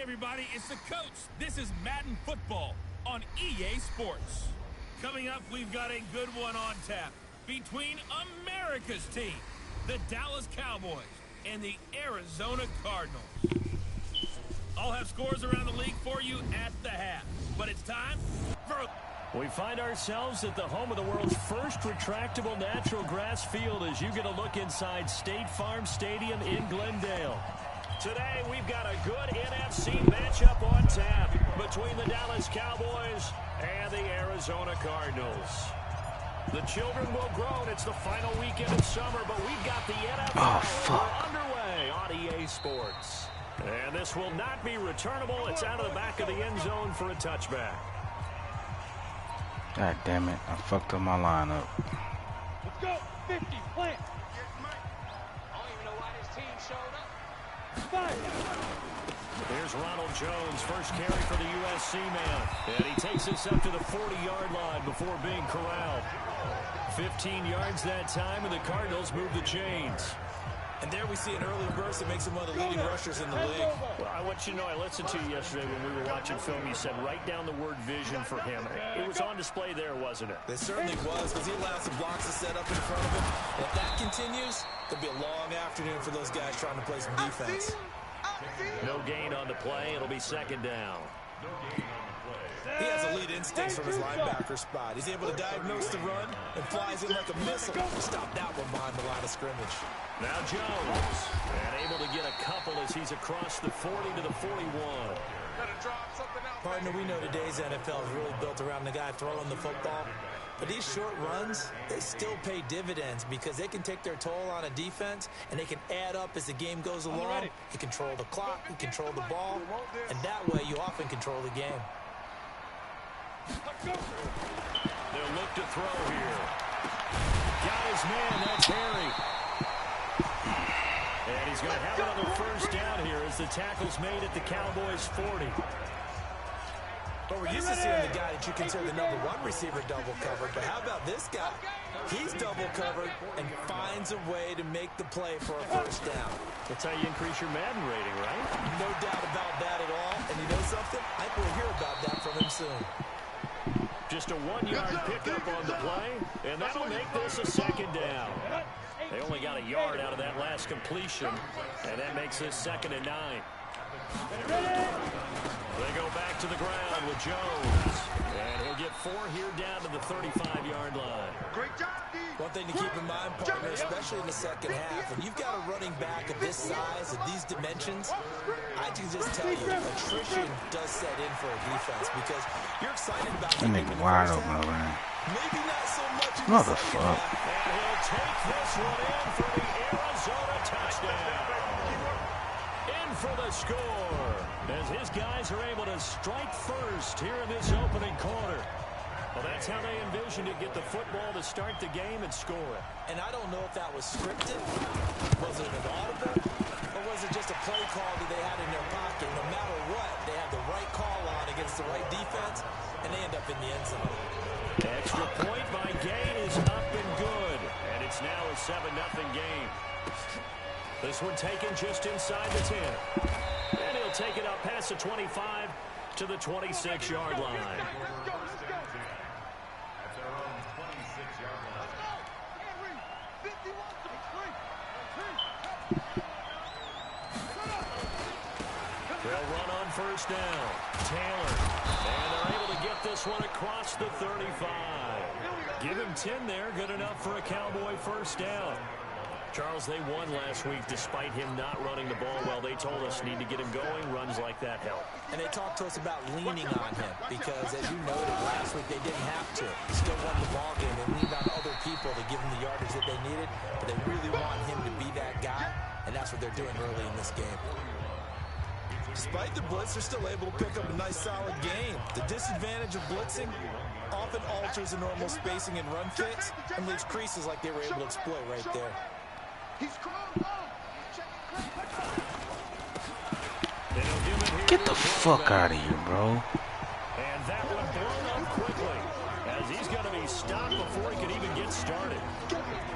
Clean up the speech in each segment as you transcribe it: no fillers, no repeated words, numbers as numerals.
everybody, it's the coach. This is Madden Football on EA Sports. Coming up, we've got a good one on tap between America's team, the Dallas Cowboys, and the Arizona Cardinals. I'll have scores around the league for you at the half, but it's time for... We find ourselves at the home of the world's first retractable natural grass field as you get a look inside State Farm Stadium in Glendale. Today, we've got a good NFC matchup on tap between the Dallas Cowboys and the Arizona Cardinals. The children will grow, and it's the final weekend of summer, but we've got the NFL underway on EA Sports. And this will not be returnable. It's out of the back of the end zone for a touchback. God damn it, I fucked up my lineup. Let's go, 50, plant. I don't even know why this team showed up. Fire. Here's Ronald Jones, first carry for the USC man. And he takes us up to the 40-yard line before being corralled. 15 yards that time, and the Cardinals move the chains. And there we see an early burst that makes him one of the leading rushers in the league. Well, I want you to know, I listened to you yesterday when we were watching film. You said write down the word vision for him. It was on display there, wasn't it? It certainly was, because he allowed some blocks to set up in front of him. And if that continues, there'll be a long afternoon for those guys trying to play some defense. No gain on the play. It'll be second down. He has elite instincts from his linebacker spot. He's able to diagnose the run and flies in like a missile. Stop that one behind the line of scrimmage. Now Jones, and able to get a couple as he's across the 40 to the 41. Partner, we know today's NFL is really built around the guy throwing the football. But these short runs, they still pay dividends because they can take their toll on a defense, and they can add up as the game goes along. You control the clock, you control the ball, and that way you often control the game. They'll look to throw here. Got his man, that's Harry. And he's going to have another first down here as the tackle's made at the Cowboys' 40. Well, we're used to seeing the guy that you consider the number one receiver double covered, but how about this guy? He's double covered and finds a way to make the play for a first down. That's how you increase your Madden rating, right? No doubt about that at all. And you know something? I think we'll hear about that from him soon. Just a 1-yard pickup on the play, and that'll make this a second down. They only got a yard out of that last completion, and that makes this 2nd and 9. They go back to the ground with Jones, and he'll get 4 here down to the 35-yard line. One thing to keep in mind, partner, especially in the second half, when you've got a running back of this size, of these dimensions, I can just tell you, attrition does set in for a defense because you're excited about that nigga wide open over there. Maybe not so much in What the the second fuck? half. And he'll take this one in for the Arizona touchdown. In for the score, as his guys are able to strike first here in this opening quarter. Well, that's how they envisioned it, get the football to start the game and score it. And I don't know if that was scripted, was it an audible, or was it just a play call that they had in their pocket? No matter what, they had the right call on against the right defense, and they end up in the end zone. Extra point by Gay is up and good, and it's now a 7-0 game. This one taken just inside the 10. And he'll take it up past the 25 to the 26-yard line. They'll run on first down. Taylor. And they're able to get this one across the 35. Give him 10 there. Good enough for a Cowboy first down. Charles, they won last week despite him not running the ball well. They told us need to get him going. Runs like that help. And they talked to us about leaning on him because, as you noted, last week they didn't have to. They still won the ball game. They leaned on other people to give them the yardage that they needed, but they really want him to be that guy, and that's what they're doing early in this game. Despite the blitz, they're still able to pick up a nice, solid game. The disadvantage of blitzing often alters the normal spacing and run fits and leaves creases like they were able to exploit right there. Get the fuck out of here, bro. And that one blown up quickly as he's going to be stopped before he could even get started.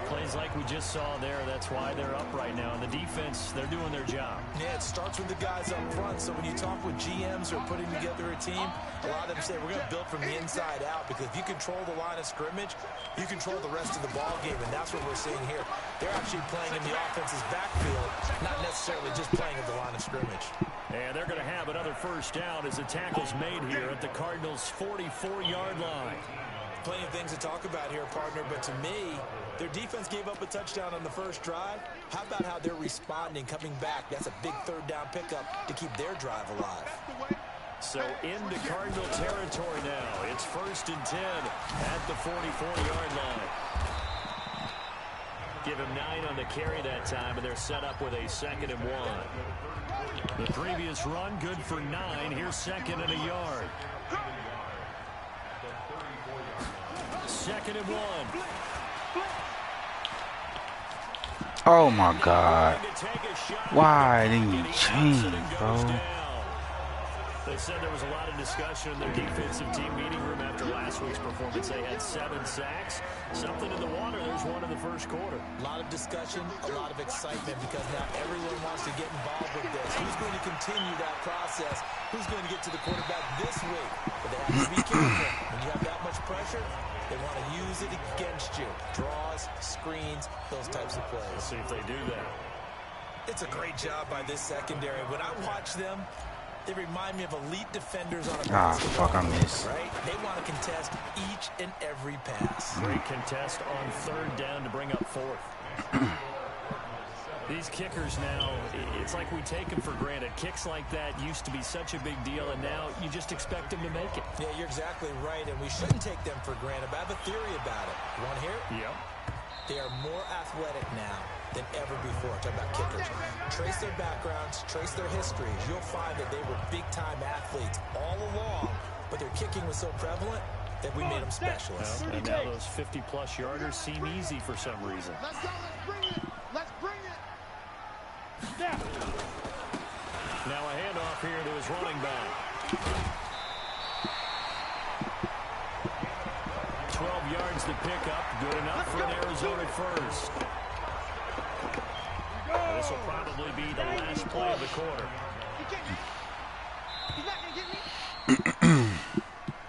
Plays like we just saw there, that's why they're up right now. And the defense, they're doing their job. Yeah, it starts with the guys up front. So when you talk with GMs who are putting together a team, a lot of them say we're going to build from the inside out, because if you control the line of scrimmage, you control the rest of the ball game, and that's what we're seeing here. They're actually playing in the offense's backfield, not necessarily just playing at the line of scrimmage. And they're going to have another first down as the tackle's made here at the Cardinals' 44-yard line. Plenty of things to talk about here, partner, but to me, their defense gave up a touchdown on the first drive. How about how they're responding, coming back? That's a big third down pickup to keep their drive alive. So into Cardinal territory now. It's 1st and 10 at the 44-yard line. Give him 9 on the carry that time, and they're set up with a 2nd and 1. The previous run, good for 9. Here's 2nd and a yard. 2nd and 1. Oh my God. Why didn't you change, bro? They said there was a lot of discussion in their defensive team meeting room after last week's performance. They had 7 sacks. Something in the water. There's one in the first quarter. A lot of discussion, a lot of excitement, because now everyone wants to get involved with this. Who's going to continue that process? Who's going to get to the quarterback this week? But they have to be careful. When you have that much pressure, they want to use it against you. Draws, screens, those types of plays. Let's see if they do that. It's a great job by this secondary. When I watch them, they remind me of elite defenders on a basketball fuck, I missed. Right? They want to contest each and every pass. Great contest on 3rd down to bring up 4th. These kickers now, it's like we take them for granted. Kicks like that used to be such a big deal, and now you just expect them to make it. Yeah, you're exactly right, and we shouldn't take them for granted. But I have a theory about it. You want to hear it? Yep. They are more athletic now than ever before. Talking about kickers. Trace their backgrounds, trace their histories. You'll find that they were big-time athletes all along, but their kicking was so prevalent that we made them specialists. Well, and now those 50-plus yarders seem easy for some reason. Let's go. Let's bring it. Let's bring it. Snap. Now a handoff here to his running back. 12 yards to pick up. Good enough for an Arizona first. This will probably be the last play of the quarter. He's not going to get me.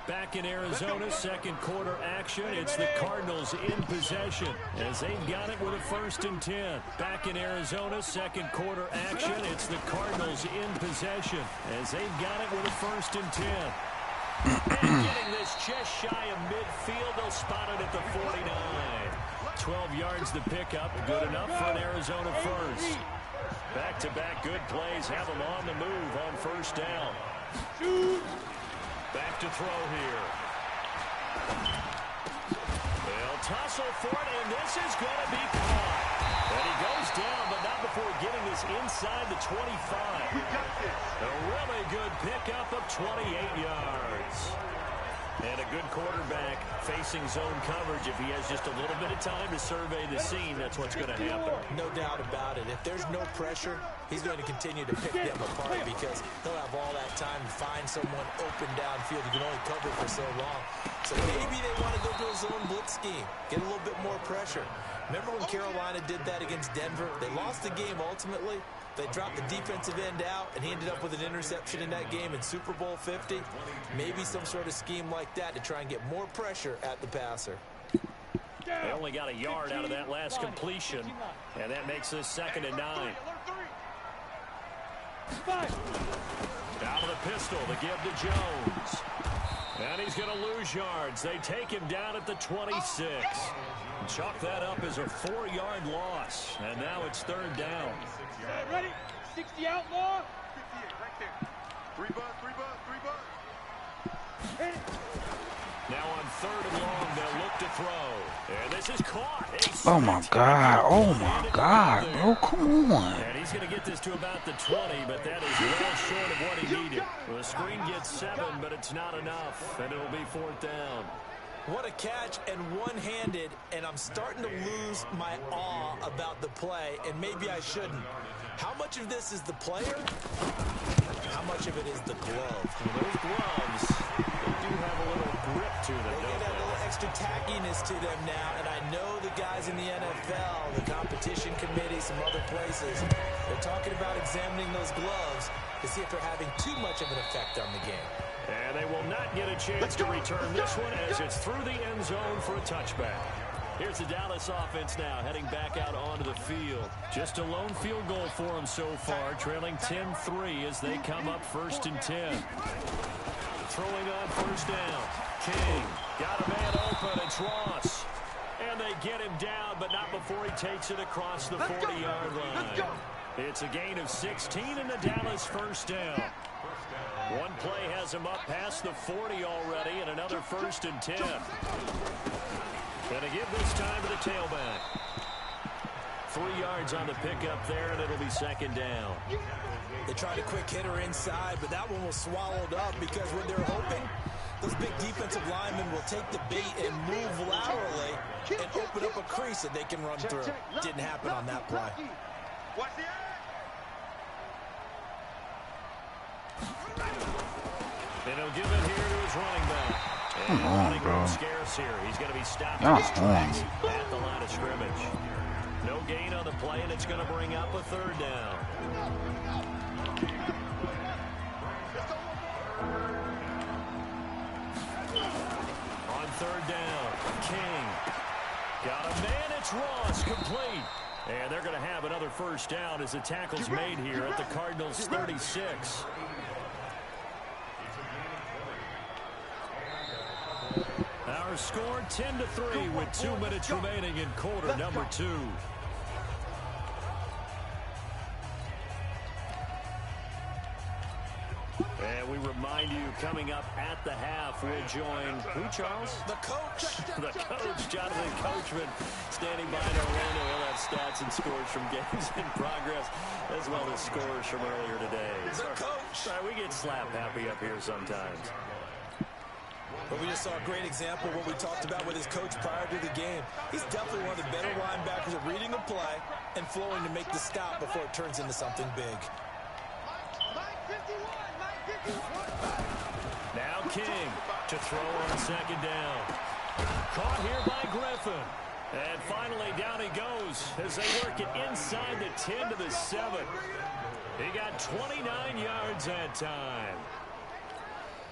Back in Arizona, 2nd quarter action. It's the Cardinals in possession as they've got it with a 1st and 10. Back in Arizona, 2nd quarter action. It's the Cardinals in possession as they've got it with a 1st and 10. And getting this just shy of midfield, they'll spot it at the 49. 12 yards to pick up. Good enough for an Arizona first. Back-to-back good plays have them on the move on 1st down. Back to throw here. They'll tussle for it, and this is going to be caught. And he goes down, but not before getting this inside the 25. A really good pickup of 28 yards. And a good quarterback facing zone coverage. If he has just a little bit of time to survey the scene, that's what's going to happen. No doubt about it. If there's no pressure, he's going to continue to pick them apart, because he'll have all that time to find someone open downfield. You can only cover for so long. So maybe they want to go to a zone blitz scheme, get a little bit more pressure. Remember when Carolina did that against Denver? They lost the game ultimately. They dropped the defensive end out, and he ended up with an interception in that game in Super Bowl 50. Maybe some sort of scheme like that to try and get more pressure at the passer. They only got a yard out of that last completion, and that makes this 2nd and 9. Out of the pistol to give to Jones. And he's going to lose yards. They take him down at the 26. Chalk that up as a 4-yard loss. And now it's 3rd down. Ready? 60 outlaw. 58 right there. 3 bucks. Hit it. Now on 3rd and long, they'll look to throw. And this is caught. Oh my God. Oh my God, bro. Come on. And he's going to get this to about the 20, but that is well short of what he needed. Well, the screen gets 7, but it's not enough. And it'll be 4th down. What a catch, and one-handed, and I'm starting to lose my awe about the play, and maybe I shouldn't. How much of this is the player? How much of it is the glove? Well, those gloves, they do have a little grip to them, They don't get that little extra extra tackiness to them now, and I know the guys in the NFL, the competition committee, some other places, they're talking about examining those gloves to see if they're having too much of an effect on the game. And they will not get a chance to return this one as it's through the end zone for a touchback. Here's the Dallas offense now heading back out onto the field. Just a lone field goal for them so far, trailing 10-3 as they come up 1st and 10. Throwing on 1st down. King got a man open. It's Ross. And they get him down, but not before he takes it across the 40-yard line. It's a gain of 16 and the Dallas 1st down. One play has him up past the 40 already, and another 1st and 10. Going to give this time to the tailback. 3 yards on the pickup there, and it'll be 2nd down. They tried a quick hitter inside, but that one was swallowed up because when they're hoping, those big defensive linemen will take the bait and move laterally and open up a crease that they can run through. Didn't happen on that play. And he'll give it here to his running back. Come on, bro. Scarce here. He's going to be stopped in his tracks at the line of scrimmage. No gain on the play, and it's going to bring up a 3rd down. On 3rd down, King. Got a man, it's Ross, complete. And they're going to have another 1st down as the tackle's made here at the Cardinals' 36. Our score 10-3 with 2 minutes remaining in quarter number 2. And we remind you, coming up at the half, we'll join who, Charles? The coach. The coach, Jonathan Coachman, standing by in Orlando. He'll have stats and scores from games in progress, as well as scores from earlier today. The coach. Sorry, we get slap happy up here sometimes. But we just saw a great example of what we talked about with his coach prior to the game. He's definitely one of the better linebackers at reading a play and flowing to make the stop before it turns into something big. Now King to throw on 2nd down. Caught here by Griffin. And finally down he goes as they work it inside the 10 to the 7. He got 29 yards that time.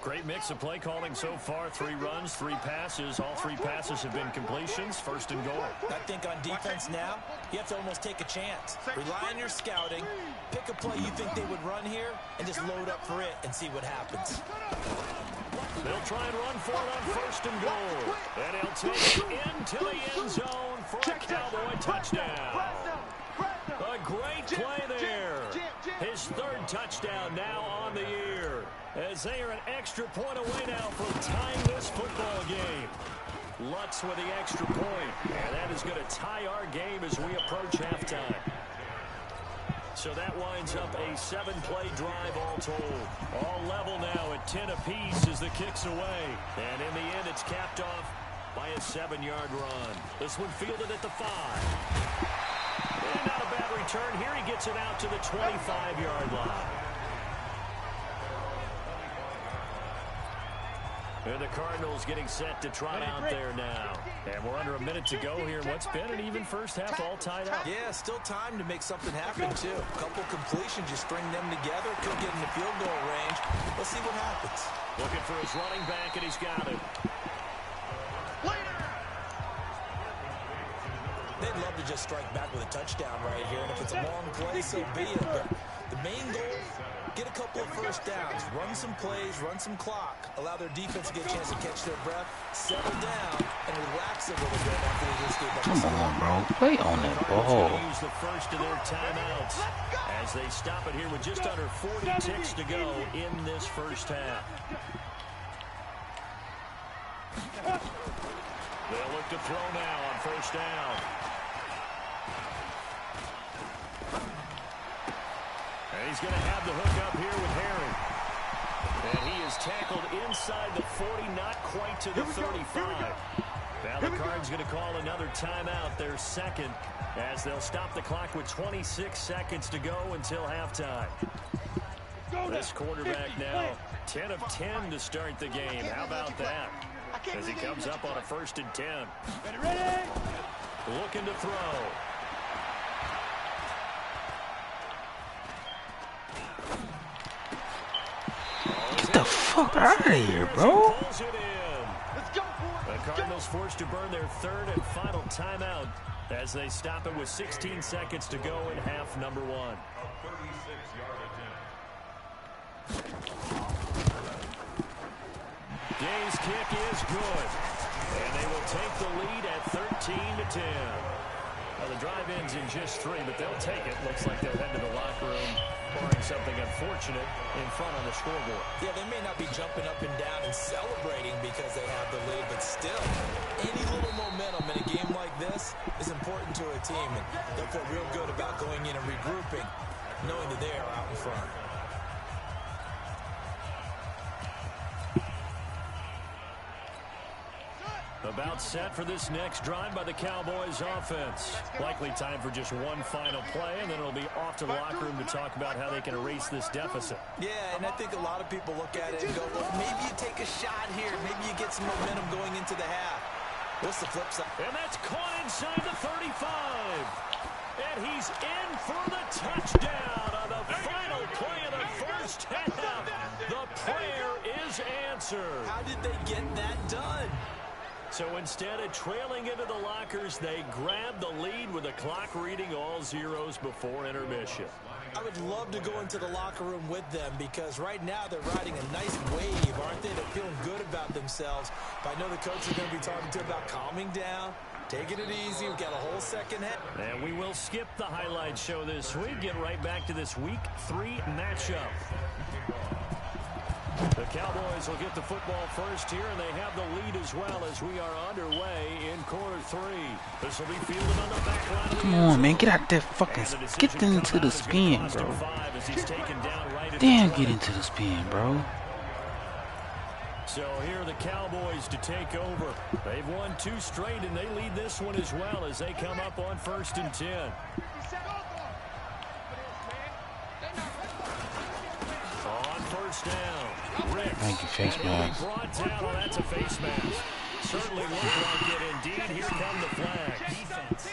Great mix of play calling so far. 3 runs, 3 passes. All 3 passes have been completions. 1st and goal. I think on defense now, you have to almost take a chance. Rely on your scouting. Pick a play you think they would run here and just load up for it and see what happens. They'll try and run for it on 1st and goal. And he'll take it into the end zone for a Cowboy touchdown. A great play there. His 3rd touchdown now on the year, as they are an extra point away now from tying this football game. Lutz with the extra point, and that is going to tie our game as we approach halftime. So that winds up a 7-play drive all told. All level now at 10 apiece as the kick's away. And in the end, it's capped off by a 7-yard run. This one fielded at the 5. And not a bad return. Here he gets it out to the 25-yard line. And the Cardinals getting set to trot out there now. And we're under a minute to go here. What's been an even first half, all tied up. Yeah, still time to make something happen, too. A couple completions, you string them together. Could get in the field goal range. Let's see what happens. Looking for his running back, and he's got it. They'd love to just strike back with a touchdown right here. And if it's a long play, so be it. But the main goal, get a couple of 1st downs, run some plays, run some clock, allow their defense to get a chance to catch their breath, settle down, and relax a little bit after they just get back. Come on, bro. Play on that ball. Use the first of their timeouts as they stop it here with just under 40 ticks to go in this first half. They'll look to throw now on 1st down. And he's going to have the hook up here with Herring. And he is tackled inside the 40, not quite to the 35. Now the Cards going to call another timeout, their 2nd, as they'll stop the clock with 26 seconds to go until halftime. This quarterback now 10 of 10 to start the game. How about that? as he comes up on a 1st and 10. Ready? Looking to throw. Get the fuck out of here, bro. Let's go, boys. The Cardinals forced to burn their 3rd and final timeout as they stop it with 16 seconds to go in half number 1. Day's kick is good, and they will take the lead at 13-10. Now the drive ends in just 3, but they'll take it. Looks like they'll head to the locker room, barring something unfortunate in front on the scoreboard. Yeah, they may not be jumping up and down and celebrating because they have the lead, but still, any little momentum in a game like this is important to a team, and they'll feel real good about going in and regrouping, knowing that they are out in front. About set for this next drive by the Cowboys offense. Likely time for just one final play, and then it'll be off to the locker room to talk about how they can erase this deficit. Yeah, and I think a lot of people look at it and go, well, maybe you take a shot here. Maybe you get some momentum going into the half. What's the flip side? And that's caught inside the 35. And he's in for the touchdown on the final play of the first half. The prayer is answered. How did they get that done? So instead of trailing into the lockers, they grab the lead with the clock reading all zeros before intermission. I would love to go into the locker room with them because right now they're riding a nice wave, aren't they? They're feeling good about themselves. But I know the coach is going to be talking to them about calming down, taking it easy. We've got a whole second half. And we will skip the highlight show this week. Get right back to this Week 3 matchup. The Cowboys will get the football first here, and they have the lead as well as we are underway in quarter 3. This will be fielded on the back line. Come on, man. Get out there fucking. Get into the spin, bro. Damn, get into the spin, bro. So here are the Cowboys to take over. They've won 2 straight, and they lead this one as well as they come up on 1st and 10. On 1st down. Rick. Thank you, face mask. Brought down. Oh, that's a face mask. Certainly looked like it indeed. Here come the flags.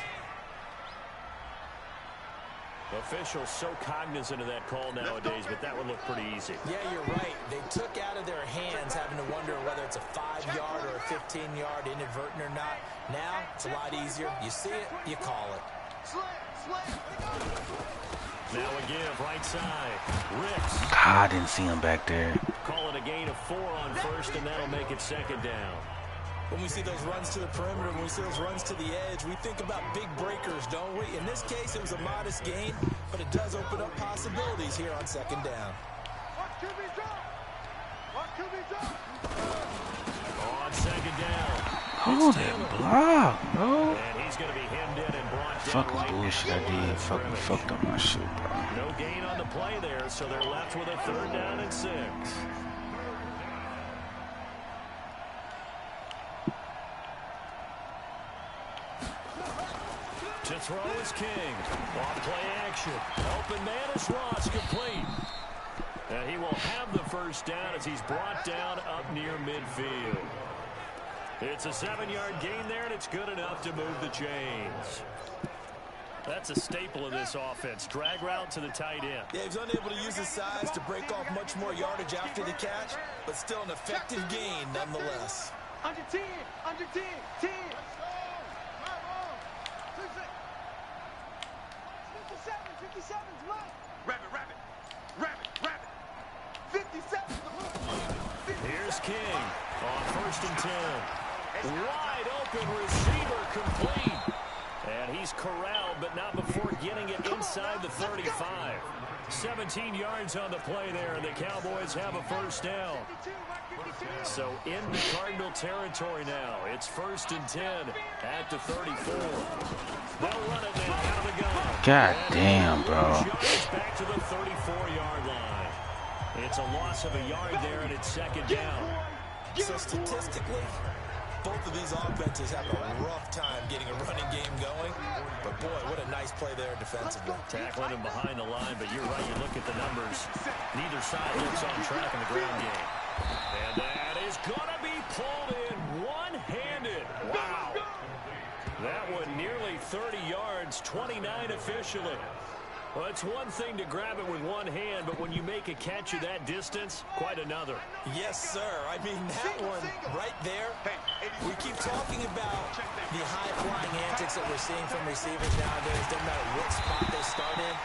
Officials so cognizant of that call nowadays, but that would look pretty easy. Yeah, you're right. They took out of their hands having to wonder whether it's a 5-yard or a 15-yard inadvertent or not. Now, it's a lot easier. You see it, you call it. Now again, right side. Ricks. I didn't see him back there. Call it a gain of 4 on 1st, and that'll make it 2nd down. When we see those runs to the perimeter, when we see those runs to the edge, we think about big breakers, don't we? In this case, it was a modest gain, but it does open up possibilities here on 2nd down. On 2nd down. Oh, that block, bro. And he's going to be hemmed in and brought down. Fucking bullshit I did. Fucking fucked up my shit, bro. No gain on the play there, so they're left with a 3rd down and 6. To throw is King. Off play action. Open man is Ross, complete. And he will have the 1st down as he's brought down up near midfield. It's a 7-yard gain there, and it's good enough to move the chains. That's a staple of this offense. Drag route to the tight end. Yeah, he's unable to use his size to break off much more yardage after the catch, but still an effective gain nonetheless. Under 10, 10. 57's left. Rabbit. 57. Here's King on 1st and 10. Wide open receiver complete. And he's corralled, but not before getting it inside the 35. 17 yards on the play there, and the Cowboys have a 1st down. So into Cardinal territory now. It's 1st and 10 at the 34. They'll run it now out of the gun. God damn, bro. Back to the 34-yard line. It's a loss of a yard there, and it's 2nd down. So statistically, both of these offenses have a rough time getting a running game going. But boy, what a nice play there defensively. Tackling him behind the line, but you're right. You look at the numbers. Neither side looks on track in the ground game. And that is going to be pulled in it. Wow. That one nearly 30 yards, 29 officially. Well, it's one thing to grab it with one hand, but when you make a catch of that distance, quite another. Yes, sir. I mean, that one right there, we keep talking about the high-flying antics that we're seeing from receivers nowadays. Doesn't matter what spot they start in.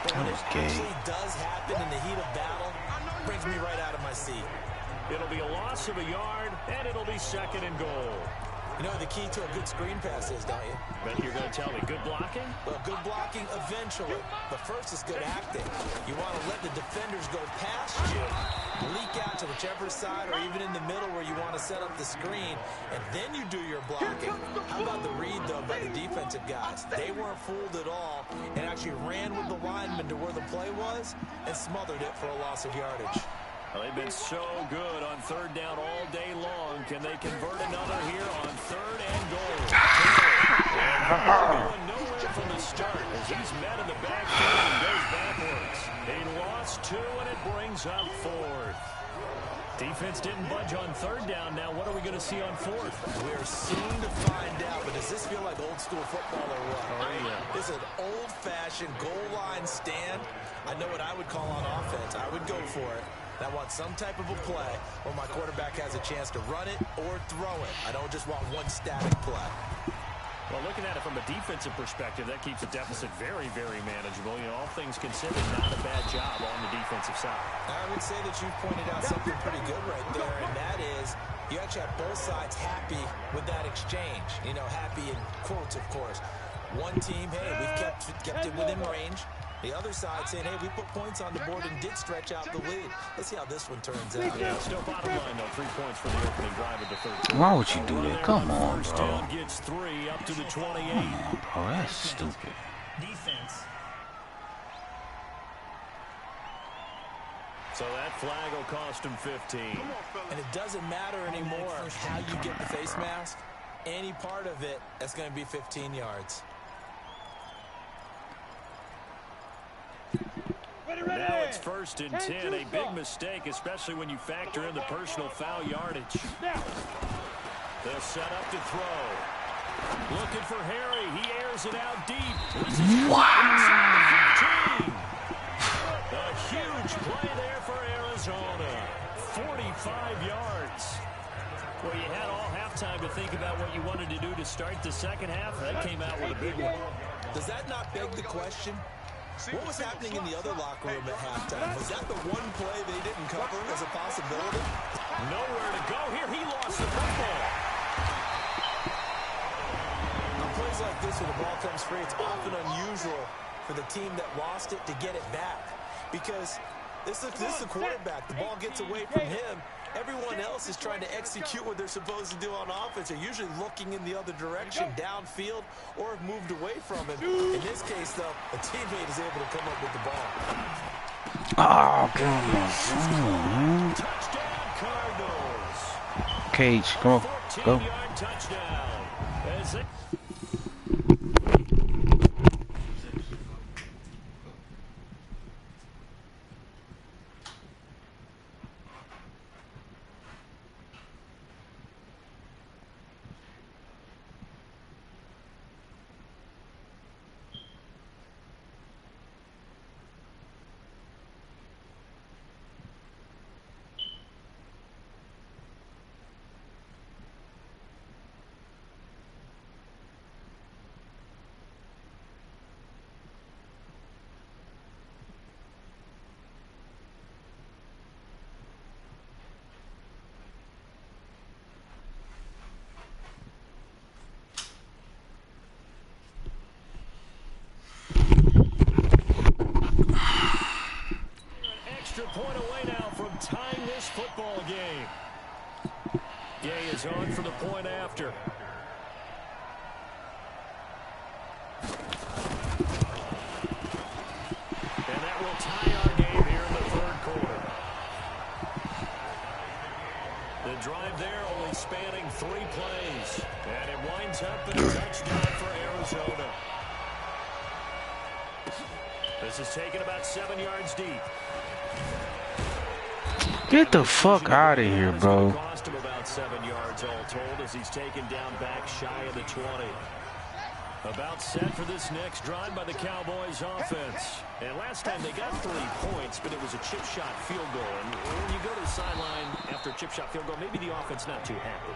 But when it actually does happen in the heat of battle, it brings me right out of my seat. It'll be a loss of a yard, and it'll be 2nd and goal. You know what the key to a good screen pass is, don't you? Bet you're going to tell me good blocking? Well, good blocking eventually. But first is good acting. You want to let the defenders go past you, leak out to whichever side or even in the middle where you want to set up the screen, and then you do your blocking. How about the read, though, by the defensive guys? They weren't fooled at all and actually ran with the lineman to where the play was and smothered it for a loss of yardage. Well, they've been so good on 3rd down all day long. Can they convert another here on 3rd and goal? Going nowhere from the start as he's met in the backfield and goes backwards. He lost 2, and it brings up 4th. Defense didn't budge on 3rd down. Now what are we going to see on 4th? We're soon to find out, but does this feel like old school football or what? Oh, yeah. This is an old-fashioned goal line stand. I know what I would call on offense. I would go for it. I want some type of a play where my quarterback has a chance to run it or throw it. I don't just want one static play. Well, looking at it from a defensive perspective, that keeps the deficit very, very manageable. You know, all things considered, not a bad job on the defensive side. I would say that you've pointed out something pretty good right there, and that is you actually have both sides happy with that exchange. You know, happy in quotes, of course. One team, hey, we've kept it within range. The other side saying, hey, we put points on the board and did stretch out the lead. Let's see how this one turns out. Yeah, still bottom line, though. 3 points for the opening drive of the 3rd. Why would you do that? Come on, First bro. down gets 3 up to the 28. Come on, bro. That's stupid. Defense. So that flag will cost him 15. And it doesn't matter anymore how you get the face mask. Any part of it, that's going to be 15 yards. Now it's 1st and 10. A big mistake, especially when you factor in the personal foul yardage. They'll set up to throw. Looking for Harry. He airs it out deep. Wow. A huge play there for Arizona. 45 yards. Well, you had all halftime to think about what you wanted to do to start the 2nd half. That came out with a big one. Does that not beg the question? What was happening in the other locker room at halftime? Was that the one play they didn't cover as a possibility? Nowhere to go here. He lost the football. On plays like this, when the ball comes free, it's often unusual for the team that lost it to get it back. Because this is the quarterback. The ball gets away from him. Everyone else is trying to execute what they're supposed to do on offense. They're usually looking in the other direction, downfield, or have moved away from him. In this case, though, a teammate is able to come up with the ball. Oh, come on. Touchdown, Cardinals. Cage, come on. Go. 14-yard touchdown. As they point away now from tying this football game. Gay is on for the point after. And that will tie our game here in the 3rd quarter. The drive there only spanning 3 plays. And it winds up in a touchdown for Arizona. This is taken about 7 yards deep. Get the fuck out of here, bro. Cost him about about 7 yards all told as he's taken down back shy of the 20. About set for this next drive by the Cowboys offense. And last time they got 3 points, but it was a chip shot field goal. And when you go to the sideline after a chip shot field goal, maybe the offense not too happy.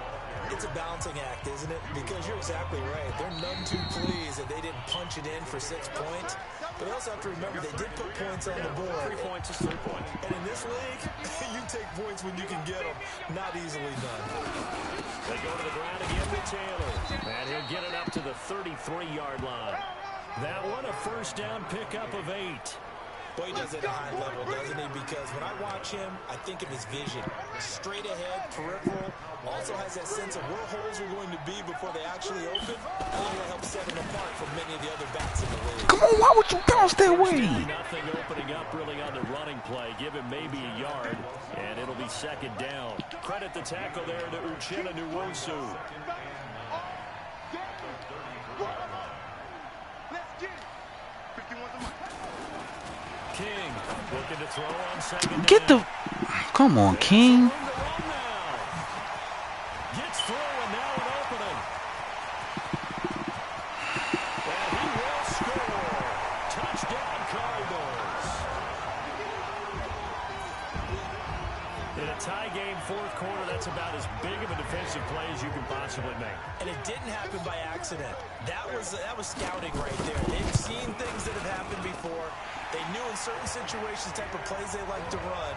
It's a balancing act, isn't it? Because you're exactly right. They're none too pleased that they didn't punch it in for 6 points. But they also have to remember they did put points on the board. 3 points is 3 points. And in this league, you take points when you can get them. Not easily done. They go to the ground again with Taylor. And he'll get it up to the 33-yard line. That one a first down pickup of 8. Boy, he does it at a high level, doesn't he? Because when I watch him, I think of his vision. Straight ahead, peripheral. Also has that sense of where holes are going to be before they actually open. I think that helps set him apart from many of the other backs in the league. Come on, why would you bounce that way? Nothing opening up really on the running play. Give him maybe a yard, and it'll be second down. Credit the tackle there to Uchenna Nwosu. King looking to throw on second Get down. the... Come on, King. Gets through and now an opening. And he will score. Touchdown Cardinals. In a tie game, fourth quarter, that's about as big of a defensive play as you can possibly make. And it didn't happen by accident. That was scouting right there. They've seen things that have happened before. They knew in certain situations the type of plays they like to run,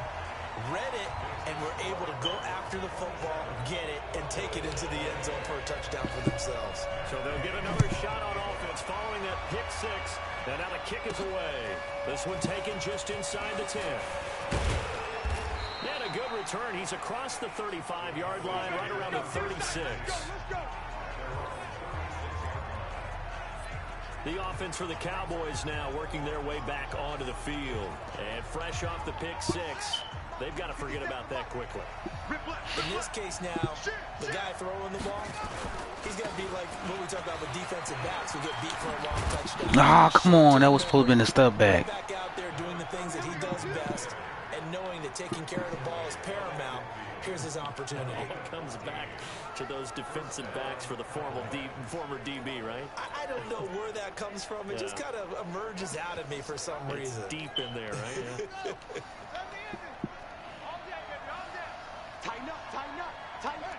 read it, and were able to go after the football, get it, and take it into the end zone for a touchdown for themselves. So they'll get another shot on offense following that pick 6. And now the kick is away. This one taken just inside the 10. And a good return. He's across the 35-yard line, right around the 36. The offense for the Cowboys now working their way back onto the field. And fresh off the pick 6, they've got to forget about that quickly. In this case now, the guy throwing the ball, he's going to be like what we talk about with defensive backs who get beat for a long touchdown. Nah, come on. That was supposed to be a step back. Back out there doing the things that he does best and knowing that taking care of the ball is paramount. Here's his opportunity. It comes back to those defensive backs for the former DB, right? I don't know where that comes from. It just kind of emerges out of me for some reason. It's deep in there, right? Yeah. Tighten up, tighten up, tighten up.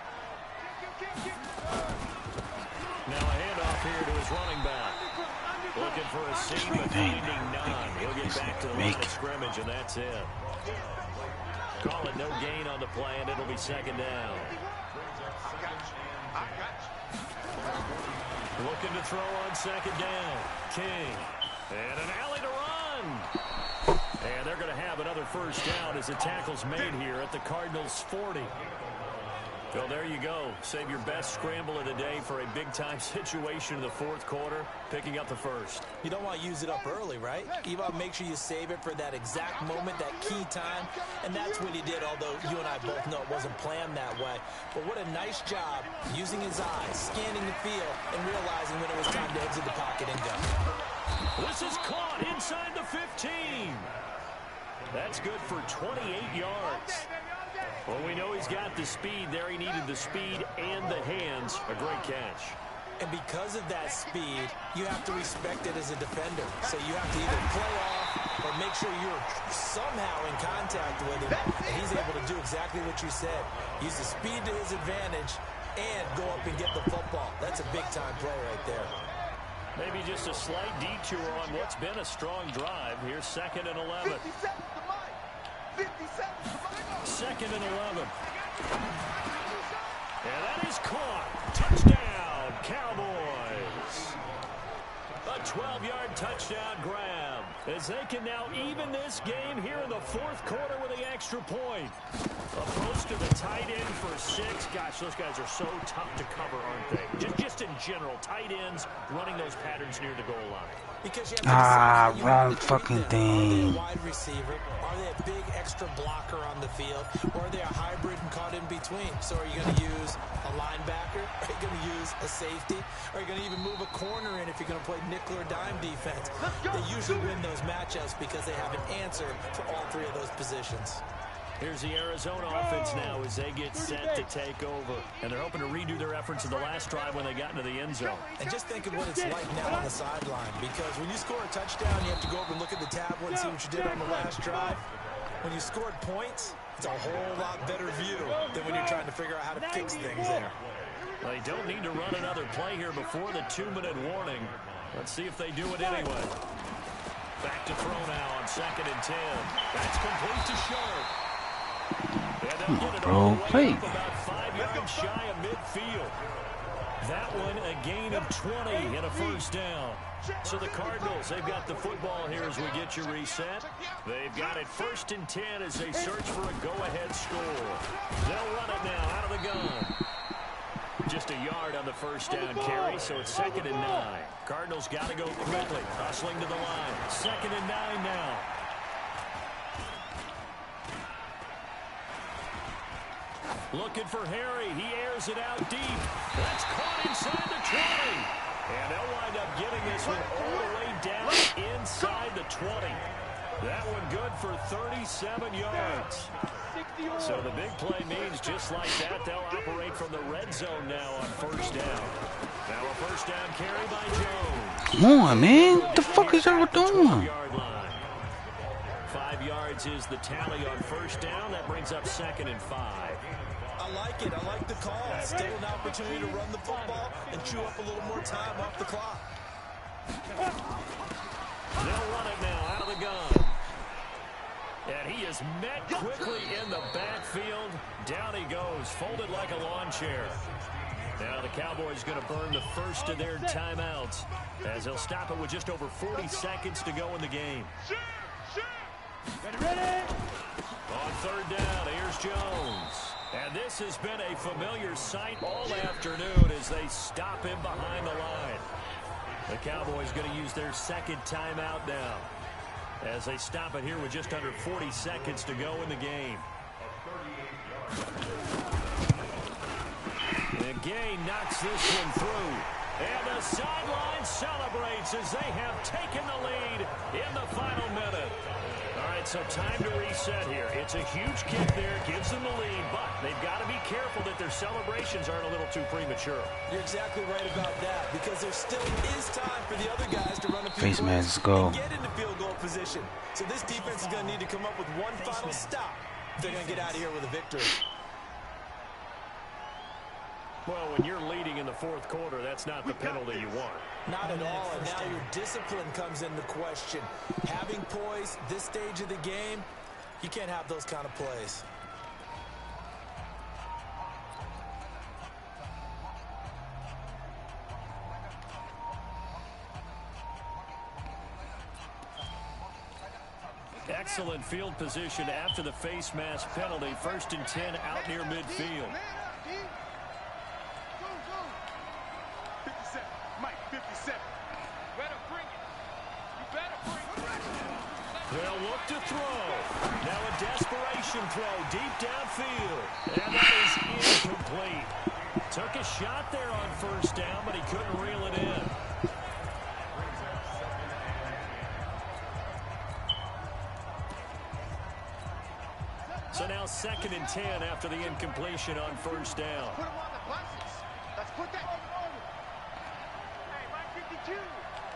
Now a handoff here to his running back. Looking for a seam, but finding none. He'll get back to the line of scrimmage, and that's it. Call it no gain on the play, and it'll be second down. Looking to throw on second down. King. And an alley to run. And they're going to have another first down as the tackle's made here at the Cardinals' 40. Well, there you go. Save your best scramble of the day for a big-time situation in the fourth quarter, picking up the first. You don't want to use it up early, right? You want to make sure you save it for that exact moment, that key time, and that's what he did, although you and I both know it wasn't planned that way. But what a nice job using his eyes, scanning the field, and realizing when it was time to exit the pocket and go. This is caught inside the 15. That's good for 28 yards. Well, we know he's got the speed there. He needed the speed and the hands. A great catch. And because of that speed, you have to respect it as a defender. So you have to either play off or make sure you're somehow in contact with him. And he's able to do exactly what you said. Use the speed to his advantage and go up and get the football. That's a big-time play right there. Maybe just a slight detour on what's been a strong drive. Here's 2nd and 11. 2nd and 11. And that is caught. Touchdown, Cowboys. A 12-yard touchdown grab as they can now even this game here in the fourth quarter with the extra point. Approach to the tight end for 6. Gosh, those guys are so tough to cover, aren't they? Just in general, tight ends running those patterns near the goal line. Because you have to wrong fucking thing. Are they a wide receiver? Are they a big extra blocker on the field? Or are they a hybrid and caught in between? So are you going to use a linebacker? Are you going to use a safety? Are you going to even move a corner in if you're going to play nickel or dime defense? They usually win those matchups because they have an answer for all 3 of those positions. Here's the Arizona offense now as they get set to take over. And they're hoping to redo their efforts in the last drive when they got into the end zone. And just think of what it's like now on the sideline, because when you score a touchdown, you have to go over and look at the tablet and see what you did on the last drive. When you scored points, it's a whole lot better view than when you're trying to figure out how to fix things there. Well, they don't need to run another play here before the 2-minute warning. Let's see if they do it anyway. Back to throw now on 2nd and 10. That's complete to Sharp. Come on, bro, play. About 5 yards shy of midfield. That one a gain of 20 and a first down. So the Cardinals, they've got the football here as we get you reset. They've got it 1st and 10 as they search for a go-ahead score. They'll run it now out of the gun. Just a yard on the first down carry, so it's 2nd and 9. Cardinals got to go quickly, hustling to the line. 2nd and 9 now. Looking for Harry. He airs it out deep. That's caught inside the 20. And they'll wind up getting this one all the way down inside the 20. That one good for 37 yards. So the big play means just like that, they'll operate from the red zone now on first down. Now a first down carry by Jones. Come on, man. What the fuck is y'all doing? 5 yards is the tally on first down. That brings up 2nd and 5. I like it. I like the call. Still an opportunity to run the football and chew up a little more time off the clock. They'll run it now out of the gun. And he is met quickly in the backfield. Down he goes, folded like a lawn chair. Now the Cowboys going to burn the first of their timeouts as they'll stop it with just over 40 seconds to go in the game. Ready? On 3rd down, here's Jones. And this has been a familiar sight all afternoon as they stop him behind the line. The Cowboys going to use their 2nd timeout now as they stop it here with just under 40 seconds to go in the game. And again knocks this one through. And the sideline celebrates as they have taken the lead in the final minute. All right, so time to reset here. It's a huge kick there, gives them the lead, but they've got to be careful that their celebrations aren't a little too premature. You're exactly right about that, because there still is time for the other guys to run a few Face plays masks go. and get into field goal position. So this defense is going to need to come up with one final stop if they're going to get out of here with a victory. Well, when you're leading in the 4th quarter, that's not the penalty you want. Not at all, and now your discipline comes into question. Having poise this stage of the game, you can't have those kind of plays. Excellent field position after the face mask penalty. 1st and 10 out near midfield. 57. Mike, 57. Better bring it. You better bring it. They'll look to throw. Now a desperation throw deep downfield. And that is incomplete. Took a shot there on first down, but he couldn't reel it in. So now 2nd and 10 after the incompletion on first down. Put him on the buses. Let's put that over. Hey, Mike 52.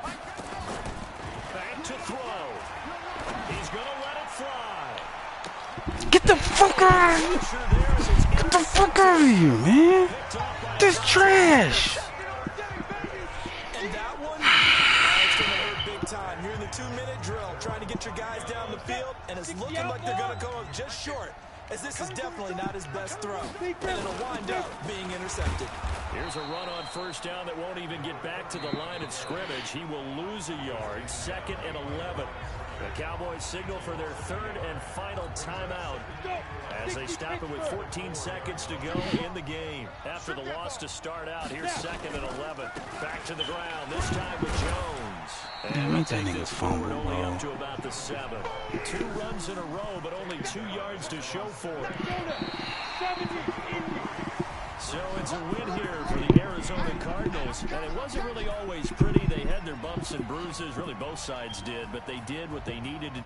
Mike 52. Back to throw. He's going to let it fly. Get the fuck out of here! Get the fuck out of here, man! This trash! And that one, it's going to hurt big time. You're in the 2-minute drill, trying to get your guys down the field, and it's looking like they're going to come up just short, as this is definitely not his best throw, and it'll wind up being intercepted. Here's a run on first down that won't even get back to the line of scrimmage. He will lose a yard. 2nd and 11. The Cowboys signal for their 3rd and final timeout as they stop it with 14 seconds to go in the game. After the loss to start out, here's 2nd and 11. Back to the ground, this time with Jones. Man, make that nigga fumble, Only bro. up to about the 7. 2 runs in a row, but only 2 yards to show for it. So it's a win here for the Arizona Cardinals, and it wasn't really always pretty. They had their bumps and bruises, really both sides did, but they did what they needed to.